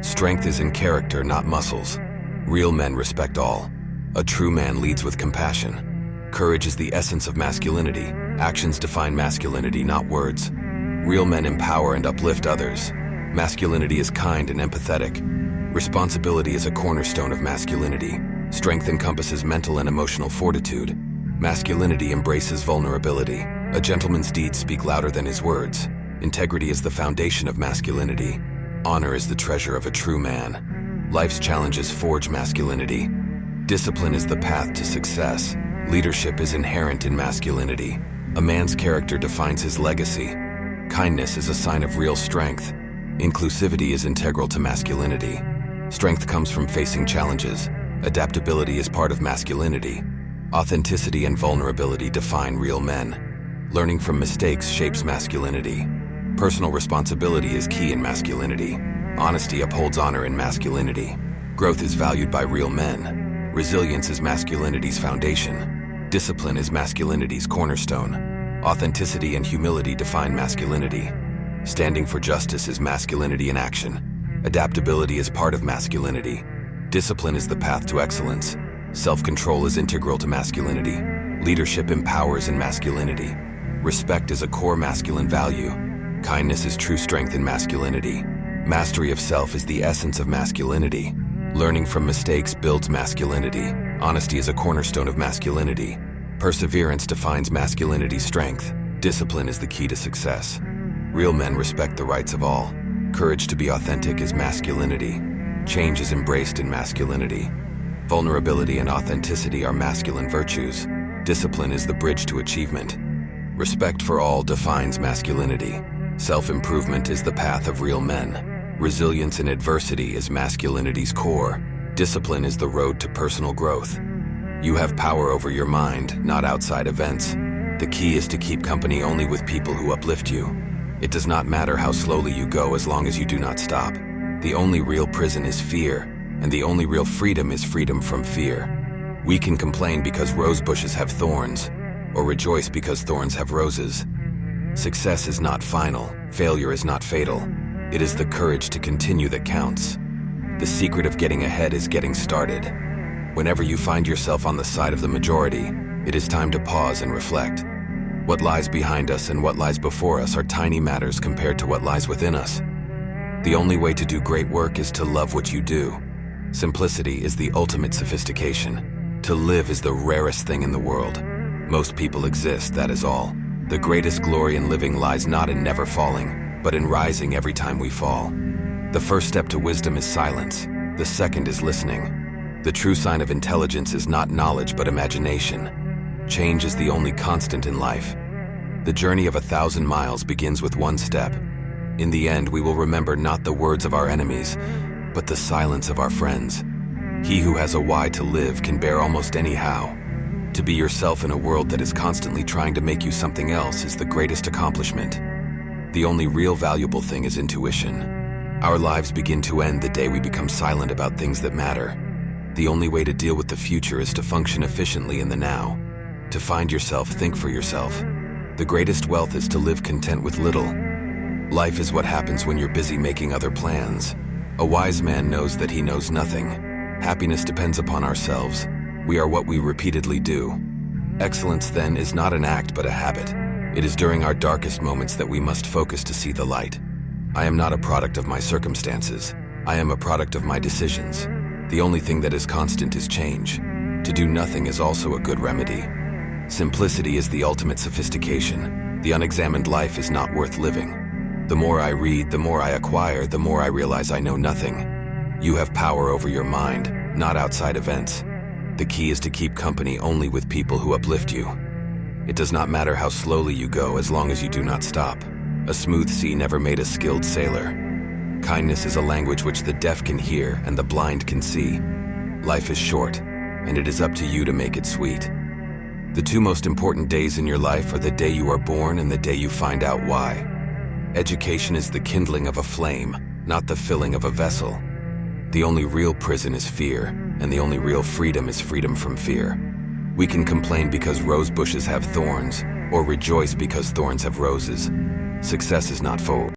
Strength is in character, not muscles. Real men respect all. A true man leads with compassion. Courage is the essence of masculinity. Actions define masculinity, not words. Real men empower and uplift others. Masculinity is kind and empathetic. Responsibility is a cornerstone of masculinity. Strength encompasses mental and emotional fortitude. Masculinity embraces vulnerability. A gentleman's deeds speak louder than his words. Integrity is the foundation of masculinity. Honor is the treasure of a true man. Life's challenges forge masculinity. Discipline is the path to success. Leadership is inherent in masculinity. A man's character defines his legacy. Kindness is a sign of real strength. Inclusivity is integral to masculinity. Strength comes from facing challenges. Adaptability is part of masculinity. Authenticity and vulnerability define real men. Learning from mistakes shapes masculinity. Personal responsibility is key in masculinity. Honesty upholds honor in masculinity. Growth is valued by real men. Resilience is masculinity's foundation. Discipline is masculinity's cornerstone. Authenticity and humility define masculinity. Standing for justice is masculinity in action. Adaptability is part of masculinity. Discipline is the path to excellence. Self-control is integral to masculinity. Leadership empowers in masculinity. Respect is a core masculine value. Kindness is true strength in masculinity. Mastery of self is the essence of masculinity. Learning from mistakes builds masculinity. Honesty is a cornerstone of masculinity. Perseverance defines masculinity's strength. Discipline is the key to success. Real men respect the rights of all. Courage to be authentic is masculinity. Change is embraced in masculinity. Vulnerability and authenticity are masculine virtues. Discipline is the bridge to achievement. Respect for all defines masculinity. Self-improvement is the path of real men. Resilience in adversity is masculinity's core. Discipline is the road to personal growth. You have power over your mind, not outside events. The key is to keep company only with people who uplift you. It does not matter how slowly you go as long as you do not stop. The only real prison is fear, and the only real freedom is freedom from fear. We can complain because rose bushes have thorns, or rejoice because thorns have roses. Success is not final, failure is not fatal. It is the courage to continue that counts. The secret of getting ahead is getting started. Whenever you find yourself on the side of the majority, it is time to pause and reflect. What lies behind us and what lies before us are tiny matters compared to what lies within us. The only way to do great work is to love what you do. Simplicity is the ultimate sophistication. To live is the rarest thing in the world. Most people exist, that is all. The greatest glory in living lies not in never falling, but in rising every time we fall. The first step to wisdom is silence. The second is listening. The true sign of intelligence is not knowledge but imagination. Change is the only constant in life. The journey of 1,000 miles begins with one step. In the end, we will remember not the words of our enemies, but the silence of our friends. He who has a why to live can bear almost any how. To be yourself in a world that is constantly trying to make you something else is the greatest accomplishment. The only real valuable thing is intuition. Our lives begin to end the day we become silent about things that matter. The only way to deal with the future is to function efficiently in the now. To find yourself, think for yourself. The greatest wealth is to live content with little. Life is what happens when you're busy making other plans. A wise man knows that he knows nothing. Happiness depends upon ourselves. We are what we repeatedly do. Excellence, then, is not an act but a habit. It is during our darkest moments that we must focus to see the light. I am not a product of my circumstances. I am a product of my decisions. The only thing that is constant is change. To do nothing is also a good remedy. Simplicity is the ultimate sophistication. The unexamined life is not worth living. The more I read, the more I acquire, the more I realize I know nothing. You have power over your mind, not outside events. The key is to keep company only with people who uplift you. It does not matter how slowly you go as long as you do not stop. A smooth sea never made a skilled sailor. Kindness is a language which the deaf can hear and the blind can see. Life is short, and it is up to you to make it sweet. The two most important days in your life are the day you are born and the day you find out why. Education is the kindling of a flame, not the filling of a vessel. The only real prison is fear, and the only real freedom is freedom from fear. We can complain because rose bushes have thorns, or rejoice because thorns have roses. Success is not